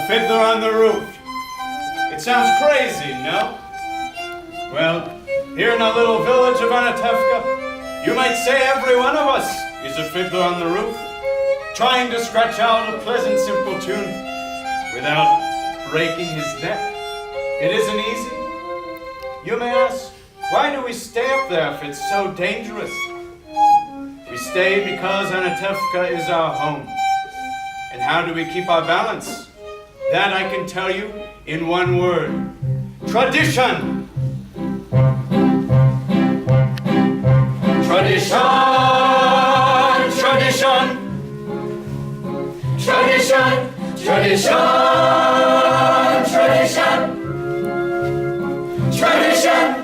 fiddler on the roof. It sounds crazy, no? Well, here in our little village of Anatevka, you might say every one of us is a fiddler on the roof, trying to scratch out a pleasant, simple tune without breaking his neck. It isn't easy. You may ask, why do we stay up there if it's so dangerous? We stay because Anatevka is our home. And how do we keep our balance? That I can tell you in one word. Tradition! Tradition! Tradition! Tradition! Tradition! Tradition! Tradition!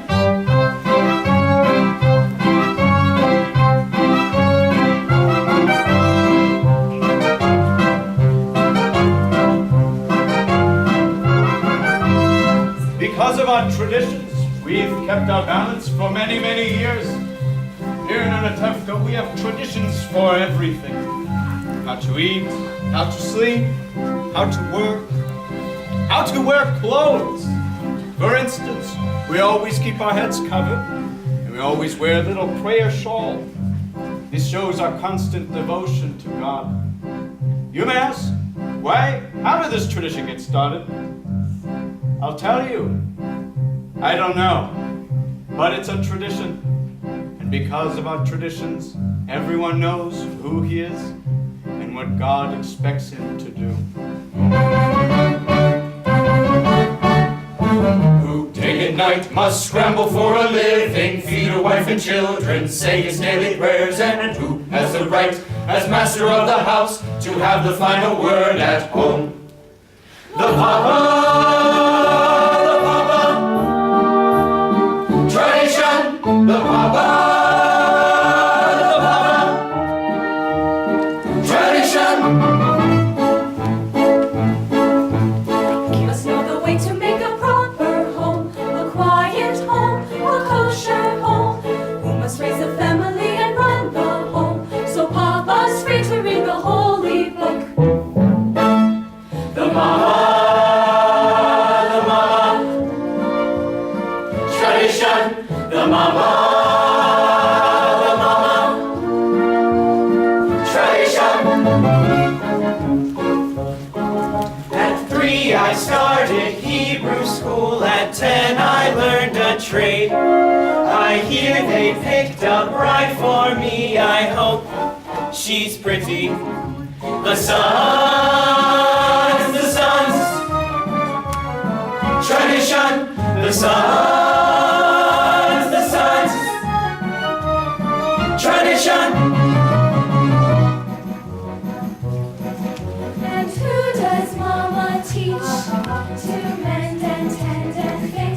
Because of our traditions, we've kept our balance for many, many years. Here in Anatevka, we have traditions for everything. How to eat, how to sleep, how to work, how to wear clothes. For instance, we always keep our heads covered, and we always wear a little prayer shawl. This shows our constant devotion to God. You may ask, why? How did this tradition get started? I'll tell you. I don't know, but it's a tradition. And because of our traditions, everyone knows who he is and what God expects him to do. Who day and night must scramble for a living, feed a wife and children, say his daily prayers, and who has the right, as master of the house, to have the final word at home. The Papa! The Papa, the Papa, tradition. You must know the way to make a proper home, a quiet home, a kosher home. Who must raise a family and run the home, so Papa's free to read the holy book. The Mama, tradition. The Mama. I started Hebrew school, at 10 I learned a trade. I hear they picked a bride for me, I hope she's pretty. The sons, tradition, the sons, tradition. And who does Mama teach to mend and tend and fix,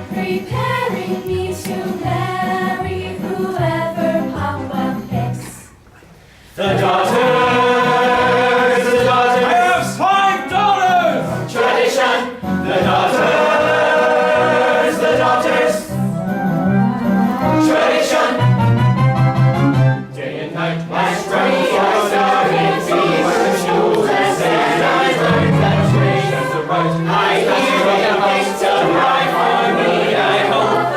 preparing me to marry whoever Papa picks? The daughters, the daughters. I have 5 daughters! Tradition. The daughters, the daughters. Tradition. Day and night, I started school, and I learned that trade. I hear they picked a bride for me, I hope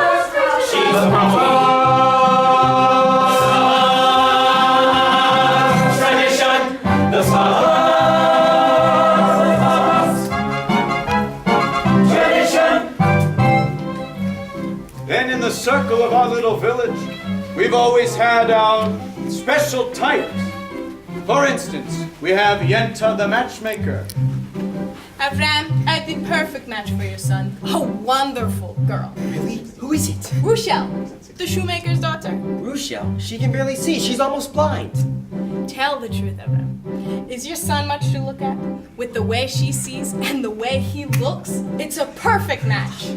she's pretty. Tradition, the sons, tradition. Then in the circle of our little village, we've always had our special types. For instance, we have Yenta the matchmaker. Avram, I'd be perfect match for your son. A wonderful girl. Really? Who is it? Rochelle, the shoemaker's daughter. Rochelle. She can barely see. She's almost blind. Tell the truth, Avram. Is your son much to look at? With the way she sees and the way he looks, it's a perfect match.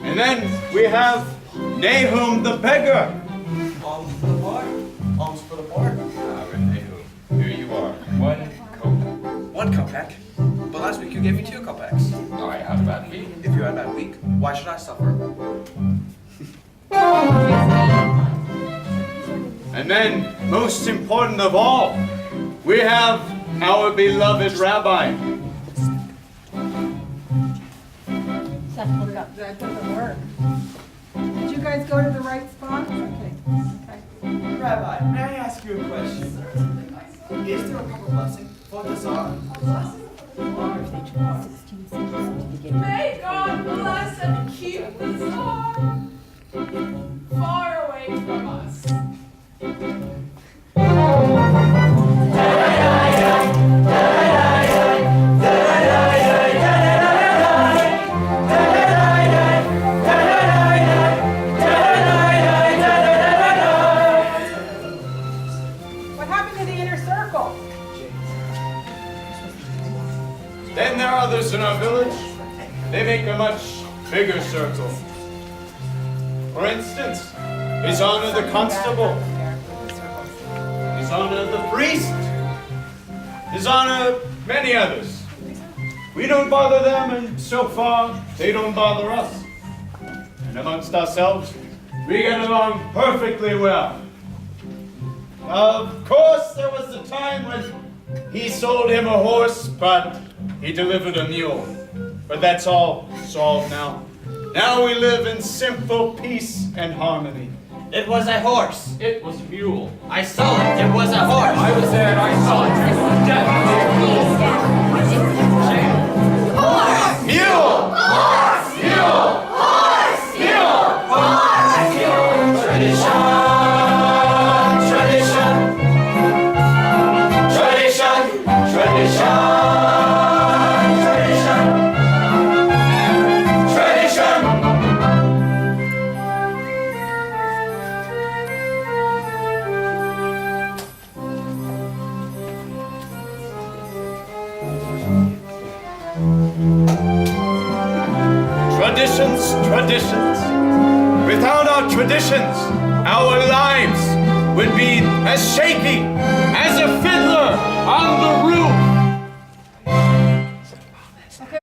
And then we have Nahum the beggar. Alms for the bar. Alms for the bar. Nahum, here you are. 1 kopeck. 1 kopeck? But last week you gave me 2 kopecks. I had a bad week. If you had a bad week, why should I suffer? And then, most important of all, we have our beloved rabbi. That doesn't work. Did you guys go to the right spot? Okay. Rabbi, may I ask you a question? Is there a proper blessing for the Tsar? May God bless and keep the Tsar far away from us. What happened to the inner circle? Then there are others in our village. They make a much bigger circle. For instance, His Honor the Constable, His Honor the Priest, His Honor many others. We don't bother them, and so far, they don't bother us. And amongst ourselves, we get along perfectly well. Of course, there was a time when he sold him a horse, but he delivered a mule. But that's all solved now. Now we live in simple peace and harmony. It was a horse. It was a mule. I saw it. It was a horse. I was there and I saw it. It was definitely a mule. Horse! Mule! Horse! Mule! Horse! Mule! Horse! Mule! Tradition! Tradition! Tradition! Tradition! Tradition! Traditions, traditions. Without our traditions, our lives would be as shaky as a fiddler on the roof.